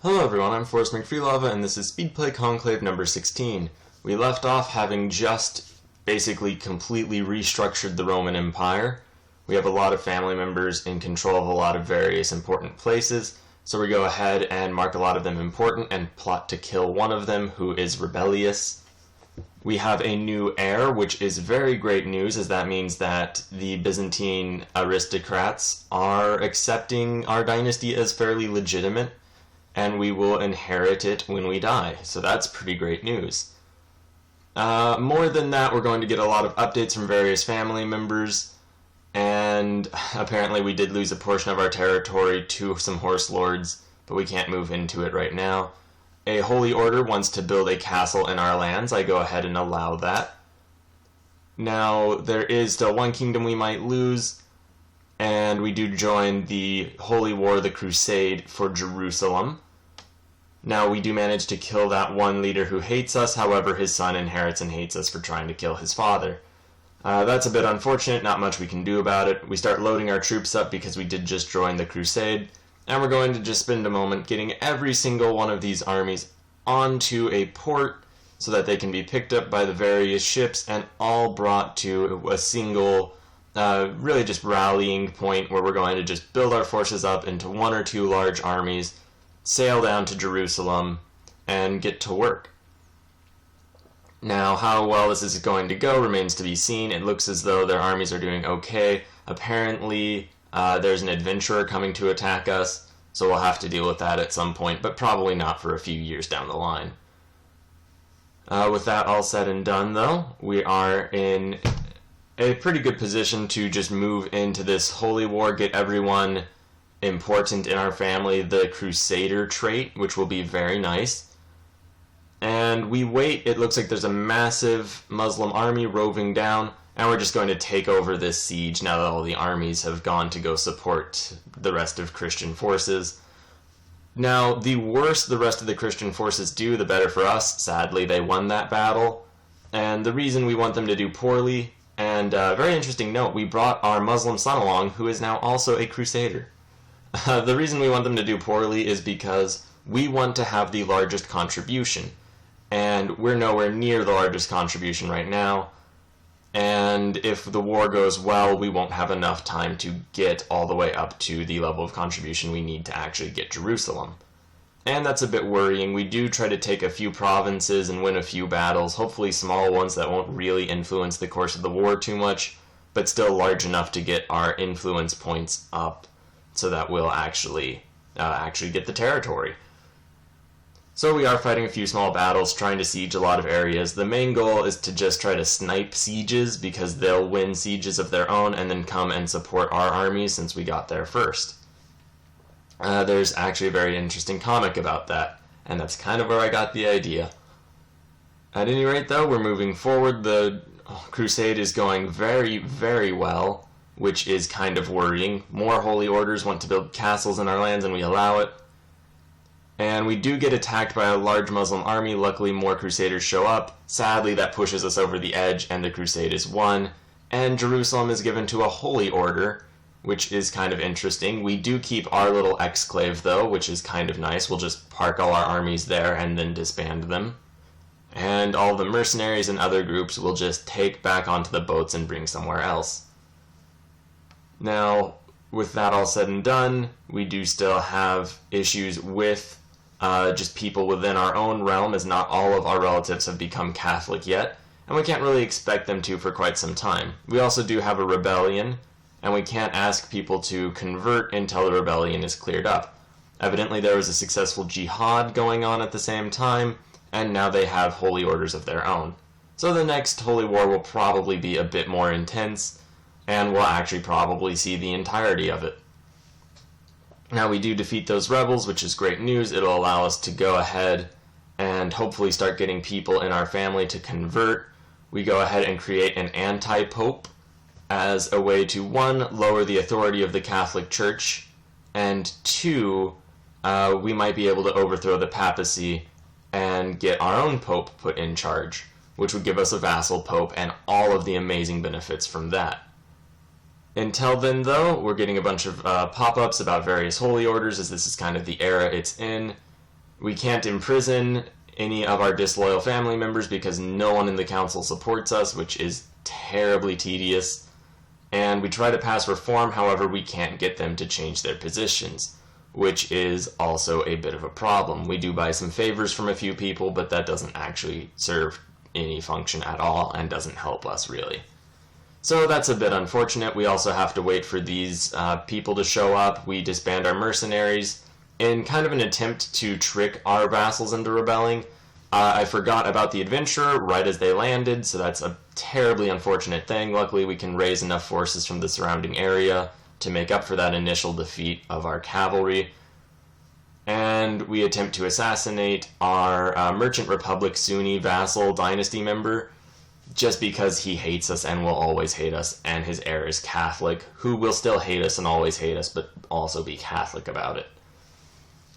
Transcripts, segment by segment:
Hello everyone, I'm Forrest McFreelava, and this is Speedplay Conclave number 16. We left off having just basically completely restructured the Roman Empire. We have a lot of family members in control of a lot of various important places, so we go ahead and mark a lot of them important and plot to kill one of them who is rebellious. We have a new heir, which is very great news, as that means that the Byzantine aristocrats are accepting our dynasty as fairly legitimate, and we will inherit it when we die. So that's pretty great news. More than that, we're going to get a lot of updates from various family members, and apparently we did lose a portion of our territory to some horse lords, but we can't move into it right now. A holy order wants to build a castle in our lands. I go ahead and allow that. Now, there is still one kingdom we might lose, and we do join the Holy War, the Crusade, for Jerusalem. Now, we do manage to kill that one leader who hates us, however, his son inherits and hates us for trying to kill his father. That's a bit unfortunate, not much we can do about it. We start loading our troops up because we did just join the Crusade, and we're going to just spend a moment getting every single one of these armies onto a port so that they can be picked up by the various ships and all brought to a single really just rallying point where we're going to just build our forces up into one or two large armies, sail down to Jerusalem, and get to work. Now, how well this is going to go remains to be seen. It looks as though their armies are doing okay. Apparently, there's an adventurer coming to attack us, so we'll have to deal with that at some point, but probably not for a few years down the line. With that all said and done, though, we are in a pretty good position to just move into this holy war, get everyone important in our family the Crusader trait, which will be very nice. And we wait. It looks like there's a massive Muslim army roving down, and we're just going to take over this siege now that all the armies have gone to go support the rest of Christian forces. Now, the worse the rest of the Christian forces do, the better for us. Sadly, they won that battle, and the reason we want them to do poorly, and very interesting note, we brought our Muslim son along, who is now also a Crusader. The reason we want them to do poorly is because we want to have the largest contribution, and we're nowhere near the largest contribution right now, and if the war goes well, we won't have enough time to get all the way up to the level of contribution we need to actually get Jerusalem. And that's a bit worrying. We do try to take a few provinces and win a few battles, hopefully small ones that won't really influence the course of the war too much, but still large enough to get our influence points up so that we'll actually get the territory. So we are fighting a few small battles, trying to siege a lot of areas. The main goal is to just try to snipe sieges, because they'll win sieges of their own and then come and support our armies since we got there first. There's actually a very interesting comic about that, and that's kind of where I got the idea. At any rate, though, we're moving forward. The crusade is going very, very well, which is kind of worrying. More holy orders want to build castles in our lands, and we allow it. And we do get attacked by a large Muslim army. Luckily, more Crusaders show up. Sadly, that pushes us over the edge, and the crusade is won. And Jerusalem is given to a holy order, which is kind of interesting. We do keep our little exclave, though, which is kind of nice. We'll just park all our armies there and then disband them. And all the mercenaries and other groups will just take back onto the boats and bring somewhere else. Now, with that all said and done, we do still have issues with just people within our own realm, as not all of our relatives have become Catholic yet, and we can't really expect them to for quite some time. We also do have a rebellion, and we can't ask people to convert until the rebellion is cleared up. Evidently there was a successful jihad going on at the same time, and now they have holy orders of their own. So the next holy war will probably be a bit more intense, and we'll actually probably see the entirety of it. Now, we do defeat those rebels, which is great news. It'll allow us to go ahead and hopefully start getting people in our family to convert. We go ahead and create an anti-pope as a way to, one, lower the authority of the Catholic Church, and two, we might be able to overthrow the papacy and get our own pope put in charge, which would give us a vassal pope and all of the amazing benefits from that. Until then, though, we're getting a bunch of pop-ups about various holy orders, as this is kind of the era it's in. We can't imprison any of our disloyal family members because no one in the council supports us, which is terribly tedious. And we try to pass reform, however, we can't get them to change their positions, which is also a bit of a problem. We do buy some favors from a few people, but that doesn't actually serve any function at all and doesn't help us really. So that's a bit unfortunate. We also have to wait for these people to show up. We disband our mercenaries in kind of an attempt to trick our vassals into rebelling. I forgot about the adventurer right as they landed, so that's a terribly unfortunate thing. Luckily, we can raise enough forces from the surrounding area to make up for that initial defeat of our cavalry. And we attempt to assassinate our Merchant Republic Sunni vassal dynasty member, just because he hates us and will always hate us, and his heir is Catholic, who will still hate us and always hate us, but also be Catholic about it.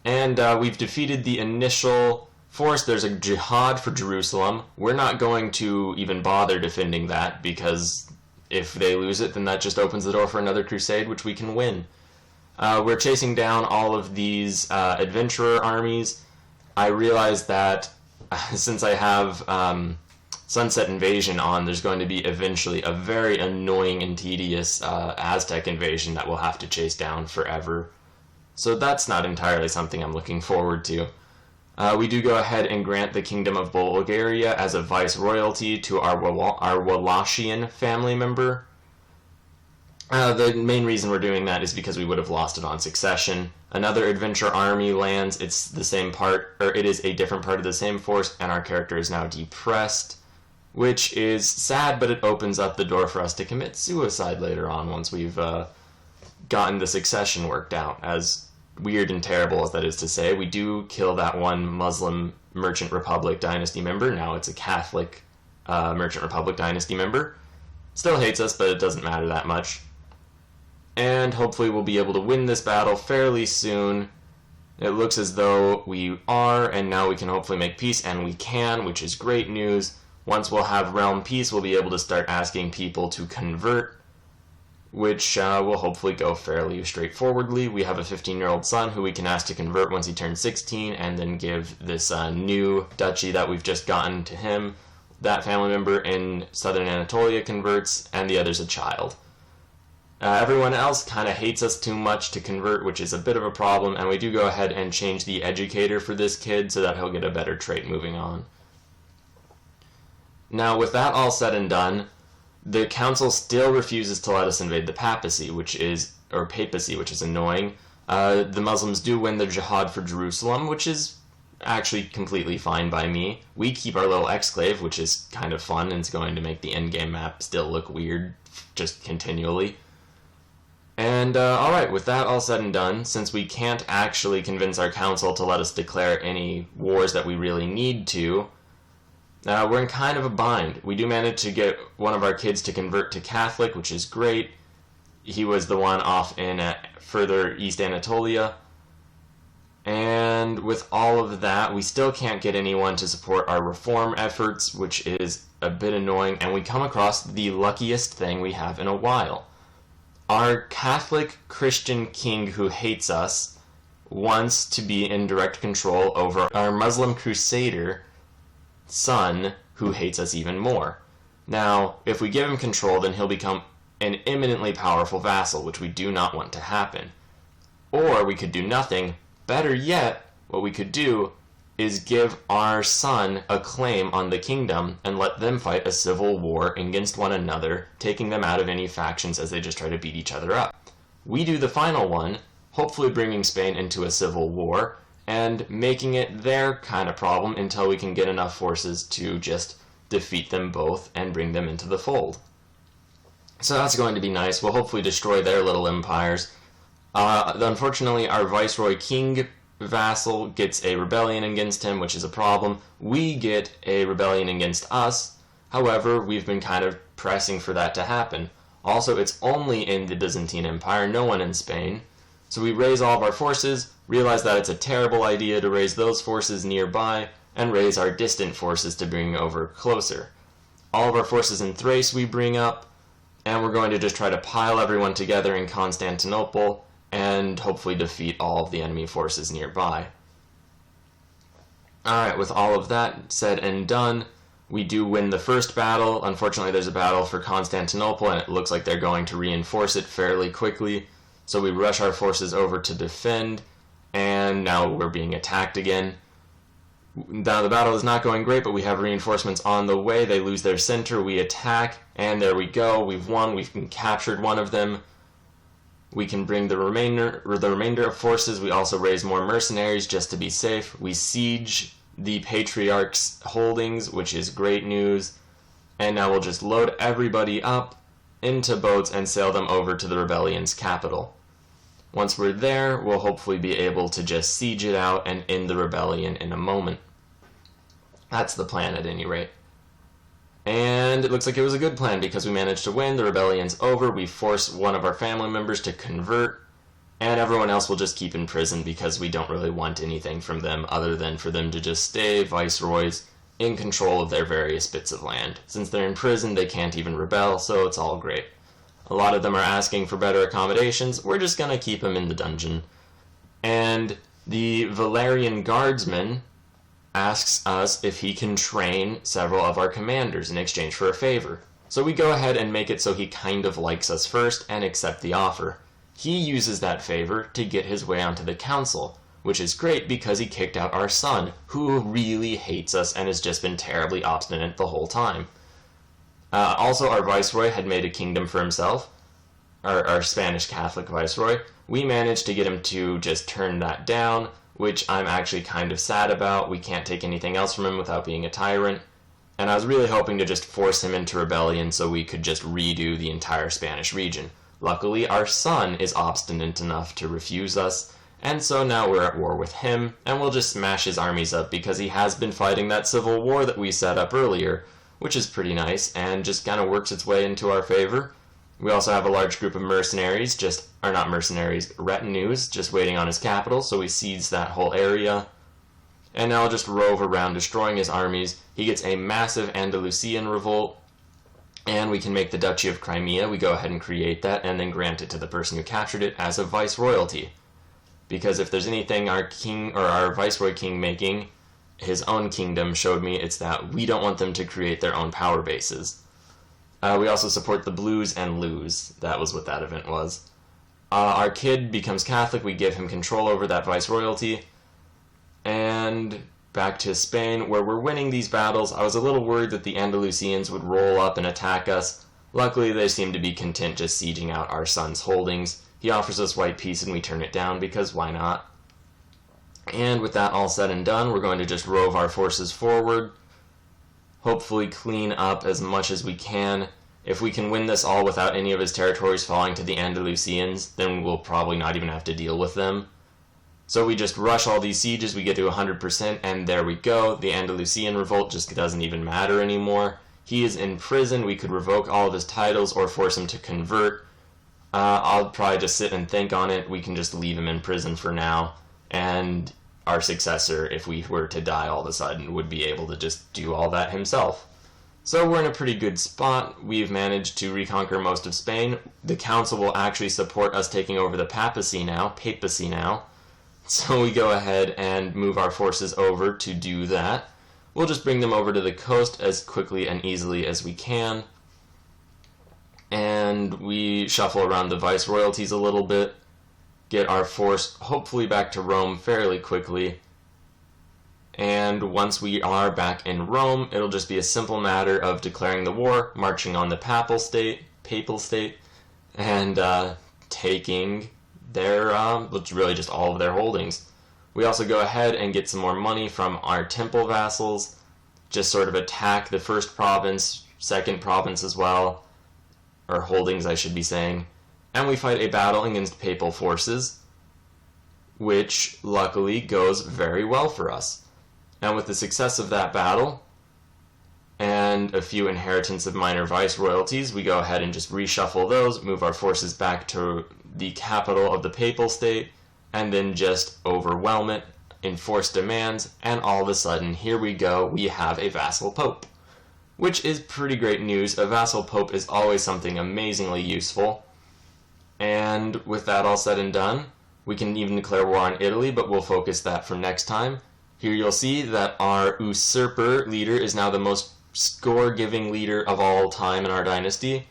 And we've defeated the initial force. There's a jihad for Jerusalem. We're not going to even bother defending that, because if they lose it, then that just opens the door for another crusade, which we can win. We're chasing down all of these adventurer armies. I realize that since I have Sunset Invasion on, there's going to be eventually a very annoying and tedious Aztec invasion that we'll have to chase down forever. So that's not entirely something I'm looking forward to. We do go ahead and grant the Kingdom of Bulgaria as a viceroyalty to our Wallachian family member. The main reason we're doing that is because we would have lost it on succession. Another adventure army lands. It's the same part, or it is a different part of the same force, and our character is now depressed, which is sad, but it opens up the door for us to commit suicide later on once we've gotten the succession worked out. As weird and terrible as that is to say, we do kill that one Muslim Merchant Republic dynasty member. Now it's a Catholic Merchant Republic dynasty member. Still hates us, but it doesn't matter that much. And hopefully we'll be able to win this battle fairly soon. It looks as though we are, and now we can hopefully make peace, and we can, which is great news. Once we'll have realm peace, we'll be able to start asking people to convert, which will hopefully go fairly straightforwardly. We have a 15-year-old son who we can ask to convert once he turns 16, and then give this new duchy that we've just gotten to him. That family member in southern Anatolia converts, and the other's a child. Everyone else kind of hates us too much to convert, which is a bit of a problem, and we do go ahead and change the educator for this kid so that he'll get a better trait moving on. Now, with that all said and done, the council still refuses to let us invade the papacy, which is annoying. The Muslims do win the jihad for Jerusalem, which is actually completely fine by me. We keep our little exclave, which is kind of fun, and it's going to make the endgame map still look weird, just continually. And, alright, with that all said and done, since we can't actually convince our council to let us declare any wars that we really need to, we're in kind of a bind. We do manage to get one of our kids to convert to Catholic, which is great. He was the one off in further East Anatolia. And with all of that, we still can't get anyone to support our reform efforts, which is a bit annoying, and we come across the luckiest thing we have in a while. Our Catholic Christian king who hates us wants to be in direct control over our Muslim crusader son who hates us even more. Now, if we give him control, then he'll become an eminently powerful vassal, which we do not want to happen. Or we could do nothing. Better yet, what we could do is give our son a claim on the kingdom and let them fight a civil war against one another, taking them out of any factions as they just try to beat each other up. We do the final one, hopefully bringing Spain into a civil war and making it their kind of problem until we can get enough forces to just defeat them both and bring them into the fold. So that's going to be nice. We'll hopefully destroy their little empires. Unfortunately, our Viceroy King vassal gets a rebellion against him, which is a problem. We get a rebellion against us. However, we've been kind of pressing for that to happen. Also, it's only in the Byzantine Empire, no one in Spain. So we raise all of our forces, realize that it's a terrible idea to raise those forces nearby, and raise our distant forces to bring over closer. All of our forces in Thrace we bring up, and we're going to just try to pile everyone together in Constantinople, and hopefully defeat all of the enemy forces nearby. Alright, with all of that said and done, we do win the first battle. Unfortunately, there's a battle for Constantinople, and it looks like they're going to reinforce it fairly quickly. So we rush our forces over to defend, and now we're being attacked again. Now the battle is not going great, but we have reinforcements on the way. They lose their center, we attack, and there we go. We've won, we've captured one of them. We can bring the remainder of forces. We also raise more mercenaries just to be safe. We siege the Patriarch's holdings, which is great news. And now we'll just load everybody up into boats and sail them over to the rebellion's capital. Once we're there, we'll hopefully be able to just siege it out and end the rebellion in a moment. That's the plan at any rate. And it looks like it was a good plan because we managed to win, the rebellion's over, we force one of our family members to convert, and everyone else will just keep in prison because we don't really want anything from them other than for them to just stay viceroys in control of their various bits of land. Since they're in prison, they can't even rebel, so it's all great. A lot of them are asking for better accommodations. We're just going to keep them in the dungeon. And the Valerian guardsman asks us if he can train several of our commanders in exchange for a favor. So we go ahead and make it so he kind of likes us first and accept the offer. He uses that favor to get his way onto the council, which is great because he kicked out our son, who really hates us and has just been terribly obstinate the whole time. Also, our viceroy had made a kingdom for himself, our Spanish Catholic viceroy. We managed to get him to just turn that down, which I'm actually kind of sad about. We can't take anything else from him without being a tyrant. And I was really hoping to just force him into rebellion so we could just redo the entire Spanish region. Luckily, our son is obstinate enough to refuse us, and so now we're at war with him, and we'll just smash his armies up because he has been fighting that civil war that we set up earlier, which is pretty nice, and just kind of works its way into our favor. We also have a large group of mercenaries, retinues, just waiting on his capital, so we siege that whole area. And now I'll just rove around destroying his armies. He gets a massive Andalusian revolt, and we can make the Duchy of Crimea. We go ahead and create that, and then grant it to the person who captured it as a viceroyalty. Because if there's anything our king, or our viceroy king making his own kingdom showed me, it's that we don't want them to create their own power bases. We also support the Blues and lose. That was what that event was. Our kid becomes Catholic. We give him control over that viceroyalty. And back to Spain, where we're winning these battles. I was a little worried that the Andalusians would roll up and attack us. Luckily, they seem to be content just sieging out our son's holdings. He offers us white peace and we turn it down because why not? And with that all said and done, we're going to just rove our forces forward. Hopefully clean up as much as we can. If we can win this all without any of his territories falling to the Andalusians, then we'll probably not even have to deal with them. So we just rush all these sieges, we get to 100%, and there we go. The Andalusian revolt just doesn't even matter anymore. He is in prison. We could revoke all of his titles or force him to convert. I'll probably just sit and think on it. We can just leave him in prison for now, and our successor, if we were to die all of a sudden, would be able to just do all that himself. So we're in a pretty good spot. We've managed to reconquer most of Spain. The council will actually support us taking over the papacy now. So we go ahead and move our forces over to do that. We'll just bring them over to the coast as quickly and easily as we can. And we shuffle around the viceroyalties a little bit. Get our force hopefully back to Rome fairly quickly. And once we are back in Rome, it'll just be a simple matter of declaring the war, marching on the papal state, and taking their, which really just all of their holdings. We also go ahead and get some more money from our temple vassals, just sort of attack the first province, second province as well, or holdings I should be saying, and we fight a battle against papal forces, which luckily goes very well for us. And with the success of that battle, and a few inheritance of minor viceroyalties, we go ahead and just reshuffle those, move our forces back to the capital of the papal state, and then just overwhelm it, enforce demands, and all of a sudden, here we go, we have a vassal pope. Which is pretty great news. A vassal pope is always something amazingly useful. And with that all said and done, we can even declare war on Italy, but we'll focus that for next time. Here you'll see that our usurper leader is now the most score-giving leader of all time in our dynasty.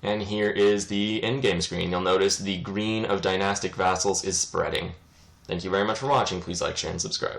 And here is the endgame screen. You'll notice the green of dynastic vassals is spreading. Thank you very much for watching. Please like, share, and subscribe.